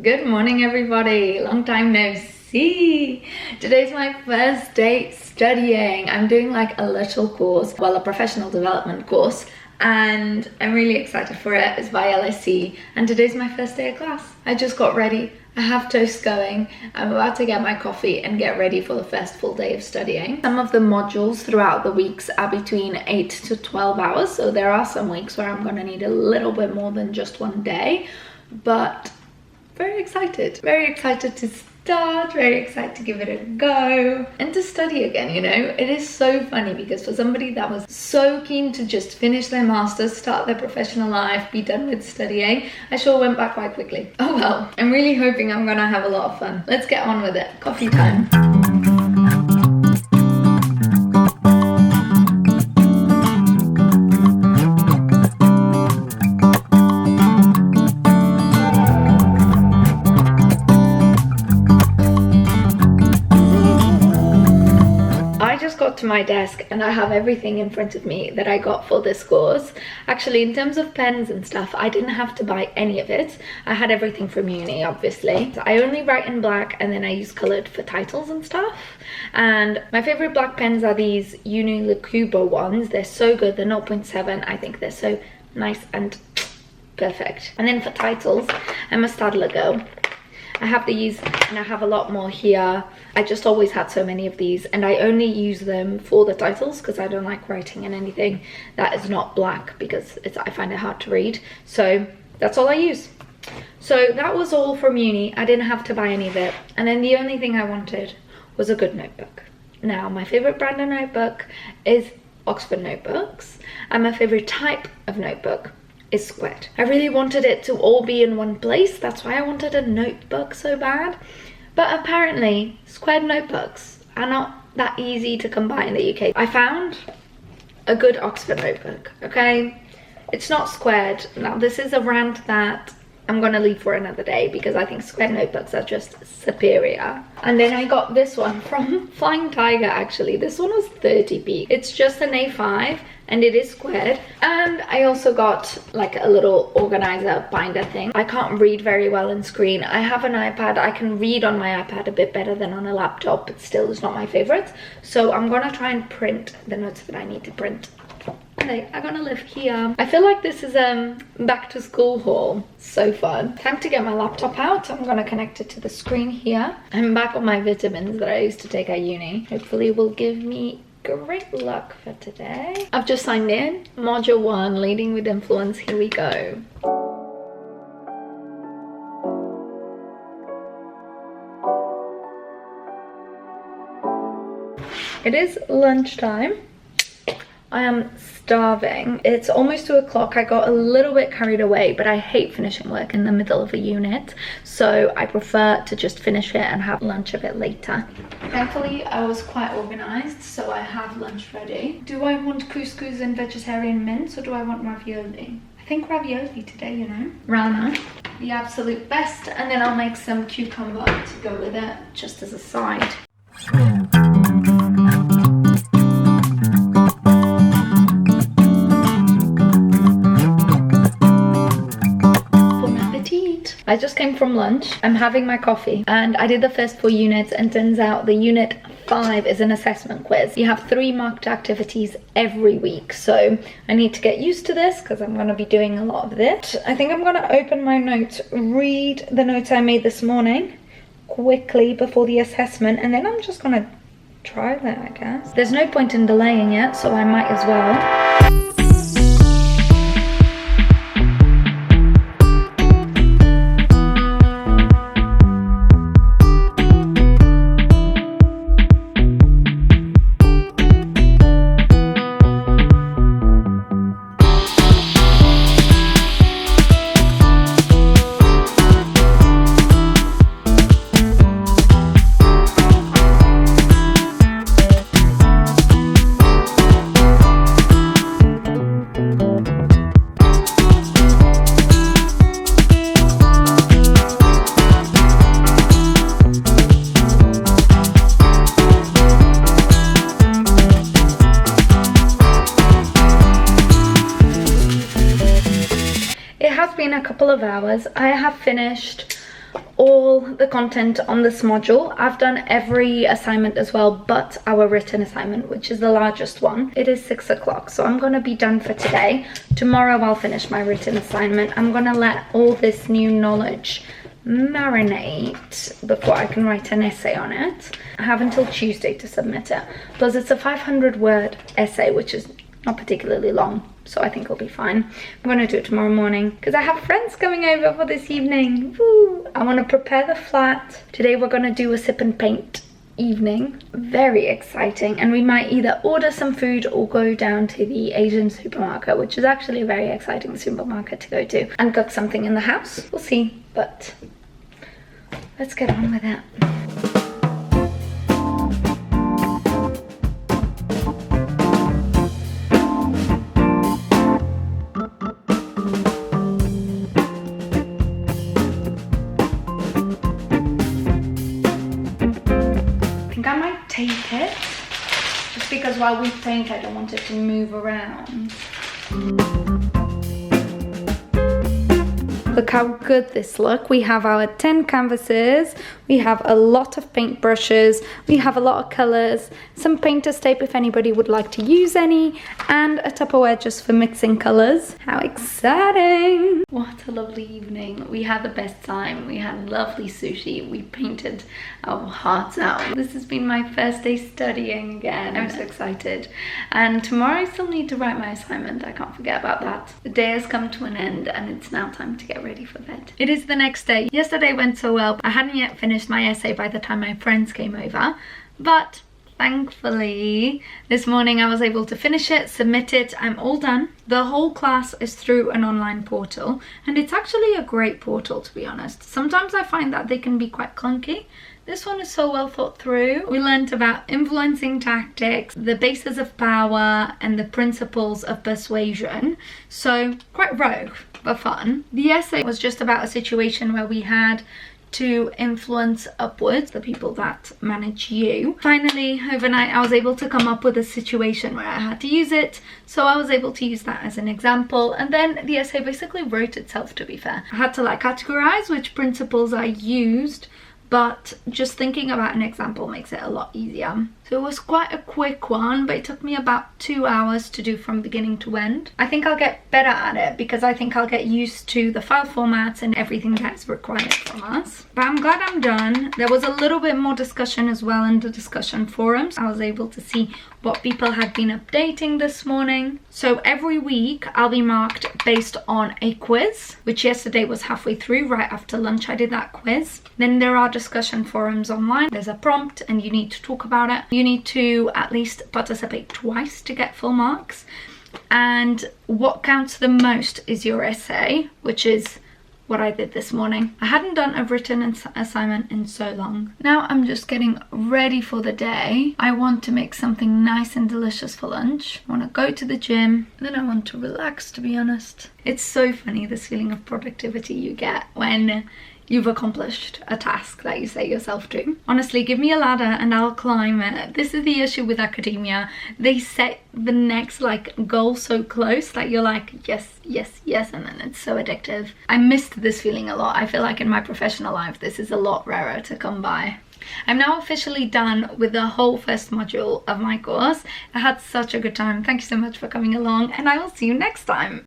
Good morning, everybody. Long time no see. Today's my first day studying. I'm doing like a little course, well, a professional development course, and I'm really excited for it. It's by LSE, and today's my first day of class. I just got ready. I have toast going. I'm about to get my coffee and get ready for the first full day of studying. Some of the modules throughout the weeks are between 8 to 12 hours, so there are some weeks where I'm gonna need a little bit more than just one day, but very excited to start, very excited to give it a go and to study again. You know, it is so funny because for somebody that was so keen to just finish their masters, start their professional life, be done with studying, I sure went back quite quickly. Oh well, I'm really hoping I'm gonna have a lot of fun. Let's get on with it. Coffee time. To my desk and I have everything in front of me that I got for this course. Actually, in terms of pens and stuff, I didn't have to buy any of it. I had everything from uni, obviously. So I only write in black and then I use colored for titles and stuff. And my favorite black pens are these Uni Lacubo ones. They're so good. They're 0.7. I think they're so nice and perfect. And then for titles, I'm a Stadler girl. I have these and I have a lot more here. I just always had so many of these and I only use them for the titles because I don't like writing in anything that is not black because I find it hard to read. So that's all I use. So that was all from uni. I didn't have to buy any of it. And then the only thing I wanted was a good notebook. Now, my favorite brand of notebook is Oxford notebooks, and my favorite type of notebook is squared. I really wanted it to all be in one place. That's why I wanted a notebook so bad. But apparently squared notebooks are not that easy to come by in the UK. I found a good Oxford notebook, okay? It's not squared. Now this is a rant that I'm gonna leave for another day because I think squared notebooks are just superior. And then I got this one from Flying Tiger, actually. This one was 30p. It's just an A5 and it is squared. And I also got like a little organizer binder thing. I can't read very well on screen. I have an iPad. I can read on my iPad a bit better than on a laptop, but still it's not my favorite. So I'm gonna try and print the notes that I need to print. Okay, I'm gonna live here. I feel like this is back to school haul. So fun. Time to get my laptop out. I'm gonna connect it to the screen here. I'm back on my vitamins that I used to take at uni. Hopefully it will give me great luck for today. I've just signed in. Module 1, leading with influence. Here we go. It is lunchtime. I am starving. It's almost 2 o'clock. I got a little bit carried away, but I hate finishing work in the middle of a unit, so I prefer to just finish it and have lunch a bit later. Thankfully, I was quite organized, so I have lunch ready. Do I want couscous and vegetarian mince, or do I want ravioli? I think ravioli today, you know. Rana, the absolute best, and then I'll make some cucumber to go with it, just as a side. I just came from lunch. I'm having my coffee and I did the first 4 units, and turns out the unit 5 is an assessment quiz. You have 3 marked activities every week, so I need to get used to this because I'm going to be doing a lot of this. I think I'm going to open my notes, read the notes I made this morning quickly before the assessment, and then I'm just going to try that, I guess. There's no point in delaying it, so I might as well. been a couple of hours. I have finished all the content on this module. I've done every assignment as well, but our written assignment, which is the largest one. It is 6 o'clock, so I'm gonna be done for today. Tomorrow I'll finish my written assignment. I'm gonna let all this new knowledge marinate before I can write an essay on it. I have until Tuesday to submit it. Plus it's a 500-word essay, which is not particularly long, so I think it'll be fine. I'm going to do it tomorrow morning because I have friends coming over for this evening. Woo! I want to prepare the flat. Today we're going to do a sip and paint evening. Very exciting. And we might either order some food or go down to the Asian supermarket, which is actually a very exciting supermarket to go to, and cook something in the house. We'll see, but let's get on with it. I might tape it, just because while we paint I don't want it to move around. Look how good this looks. We have our 10 canvases, we have a lot of paint brushes, we have a lot of colours, some painter's tape if anybody would like to use any, and a Tupperware just for mixing colours. How exciting! What a lovely evening. We had the best time. We had lovely sushi. We painted our hearts out. This has been my first day studying again. I'm so excited. And tomorrow I still need to write my assignment. I can't forget about that. The day has come to an end and it's now time to get ready for bed. It is the next day. Yesterday went so well. I hadn't yet finished my essay by the time my friends came over, but thankfully this morning I was able to finish it, submit it. I'm all done. The whole class is through an online portal, and it's actually a great portal, to be honest. Sometimes I find that they can be quite clunky. This one is so well thought through. We learnt about influencing tactics, the bases of power, and the principles of persuasion. So quite rogue, but fun. The essay was just about a situation where we had to influence upwards the people that manage you. Finally, overnight, I was able to come up with a situation where I had to use it, so I was able to use that as an example, and then the essay basically wrote itself, to be fair. I had to like categorize which principles I used, but just thinking about an example makes it a lot easier. So it was quite a quick one, but it took me about 2 hours to do from beginning to end. I think I'll get better at it because I think I'll get used to the file formats and everything that's required from us. But I'm glad I'm done. There was a little bit more discussion as well in the discussion forums. I was able to see what people had been updating this morning. So every week I'll be marked based on a quiz, which yesterday was halfway through. Right after lunch I did that quiz. Then there are discussion forums online. There's a prompt and you need to talk about it. You need to at least participate twice to get full marks. And what counts the most is your essay, which is what I did this morning. I hadn't done a written assignment in so long. Now I'm just getting ready for the day. I want to make something nice and delicious for lunch. I want to go to the gym, and then I want to relax, to be honest. It's so funny, this feeling of productivity you get when you've accomplished a task that you set yourself to. Honestly, give me a ladder and I'll climb it. This is the issue with academia. They set the next like goal so close that you're like, yes, yes, yes, and then it's so addictive. I missed this feeling a lot. I feel like in my professional life, this is a lot rarer to come by. I'm now officially done with the whole first module of my course. I had such a good time. Thank you so much for coming along, and I will see you next time.